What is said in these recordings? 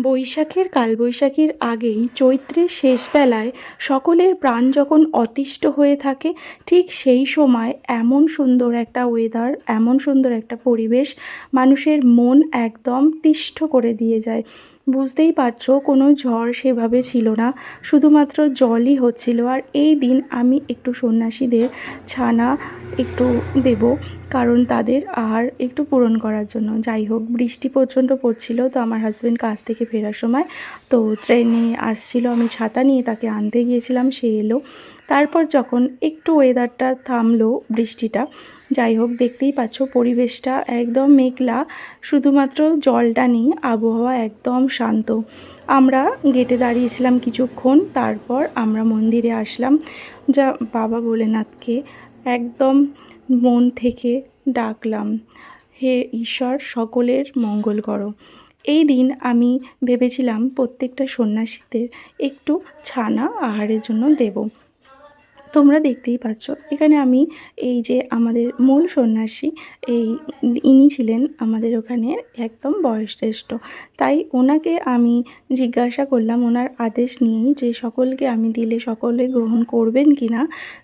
বৈশাখের কালবৈশাখীর আগেই চৈত্রের শেষ বেলায় সকলের প্রাণ যখন অতিষ্ঠ হয়ে থাকে, ঠিক সেই সময় এমন সুন্দর একটা ওয়েদার, এমন সুন্দর একটা পরিবেশ মানুষের মন একদম তিষ্ঠ করে দিয়ে যায়। বুঝতেই পারছো, কোনো ঝড় সেভাবে ছিল না, শুধুমাত্র জলই হচ্ছিল। আর এই দিন আমি একটু সন্ন্যাসীদের ছানা একটু দেব, কারণ তাদের আহার একটু পূরণ করার জন্য। যাই হোক, বৃষ্টি প্রচণ্ড পড়ছিল, তো আমার হাজব্যান্ড কাজ থেকে ফেরার সময় তো ট্রেনে আসছিল, আমি ছাতা নিয়ে তাকে আনতে গিয়েছিলাম, সে এলো। তারপর যখন একটু ওয়েদারটা থামলো, বৃষ্টিটা, যাই হোক, দেখতেই পাচ্ছ পরিবেশটা একদম মেঘলা, শুধুমাত্র জলটা নেই, আবহাওয়া একদম শান্ত। আমরা গেটে দাঁড়িয়েছিলাম কিছুক্ষণ, তারপর আমরা মন্দিরে আসলাম। যা বাবা ভোলেনাথকে একদম মন থেকে ডাকলাম, হে ঈশ্বর, সকলের মঙ্গল করো। এই দিন আমি ভেবেছিলাম প্রত্যেকটা সন্ন্যাসীদের একটু ছানা আহারের জন্য দেব। তোমরা দেখতেই পাচ্ছ এখানে আমি, এই যে আমাদের মূল সন্ন্যাসী, এই ইনি ছিলেন আমাদের ওখানে একদম বয়োজ্যেষ্ঠ, তাই ওনাকে আমি জিজ্ঞাসা করলাম ওনার আদেশ নিয়েই যে সকলকে আমি দিলে সকলে গ্রহণ করবেন কি না।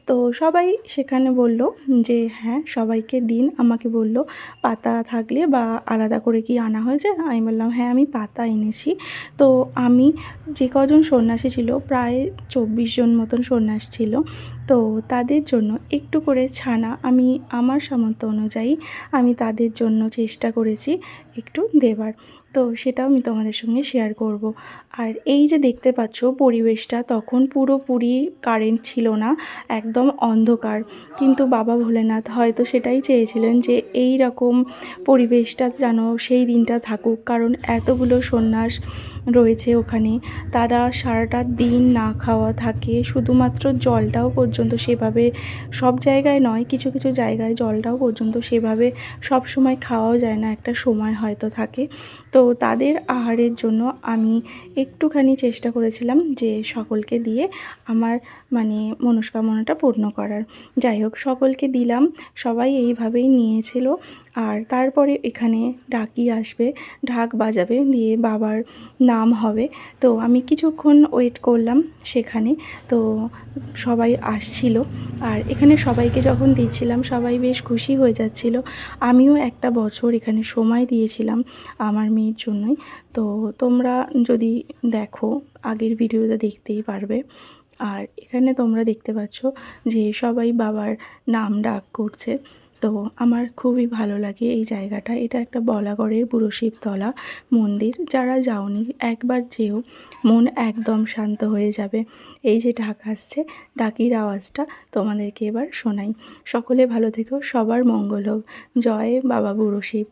তো সবাই সেখানে বলল যে হ্যাঁ, সবাইকে দিন। আমাকে বলল পাতা থাকলে বা আলাদা করে কি আনা হয়েছে। আমি বললাম হ্যাঁ, আমি পাতা এনেছি। তো আমি, যে কজন সন্ন্যাসী ছিল, প্রায় 24 জন মতন সন্ন্যাসী ছিল, তো তাদের জন্য একটু করে ছানা আমি আমার সামর্থ্য অনুযায়ী আমি তাদের জন্য চেষ্টা করেছি একটু দেবার। তো সেটাও আমি তোমাদের সঙ্গে শেয়ার করব। আর এই যে দেখতে পাচ্ছ পরিবেশটা, তখন পুরোপুরি কারেন্ট ছিল না, একদম অন্ধকার, কিন্তু বাবা ভোলেনাথ হয়তো সেটাই চেয়েছিলেন যে এই রকম পরিবেশটা যেন সেই দিনটা থাকুক, কারণ এতগুলো সন্ন্যাস রয়েছে ওখানে, তারা সারাটা দিন না খাওয়া থাকে, শুধুমাত্র জলটাও পর্যন্ত সেভাবে, সব জায়গায় নয়, কিছু কিছু জায়গায় জলটাও পর্যন্ত সেভাবে সব সময় খাওয়াও যায় না, একটা সময় হয়তো থাকে। তো তাদের আহারের জন্য আমি একটুখানি চেষ্টা করেছিলাম যে সকলকে দিয়ে আমার মানে মনস্কামনাটা পূর্ণ করার। যাই হোক, সকলকে দিলাম, সবাই এইভাবেই নিয়েছিল। আর তারপরে এখানে ডাকি আসবে, ঢাক বাজাবে, দিয়ে বাবার নাম হবে। তো আমি কিছুক্ষণ ওয়েট করলাম সেখানে, তো সবাই আসছিল। আর এখানে সবাইকে যখন দিচ্ছিলাম, সবাই বেশ খুশি হয়ে যাচ্ছিল। আমিও একটা বছর এখানে সময় দিয়েছিলাম আমার মেয়ের জন্যই। তো তোমরা যদি দেখো আগের ভিডিওটা দেখতেই পারবে। আর এখানে তোমরা দেখতে পাচ্ছ যে সবাই বাবার নাম ডাক করছে। তো আমার খুবই ভালো লাগে এই জায়গাটা। এটা একটা বলাগড়ের বুড়ো শিবতলা মন্দির, যারা যাওনি একবার যেও, মন একদম শান্ত হয়ে যাবে। এই যে ঢাক আসছে, ঢাকির আওয়াজটা তোমাদেরকে এবার শোনাই। সকলে ভালো থেকো, সবার মঙ্গল হোক। জয় বাবা বুড়ো শিব।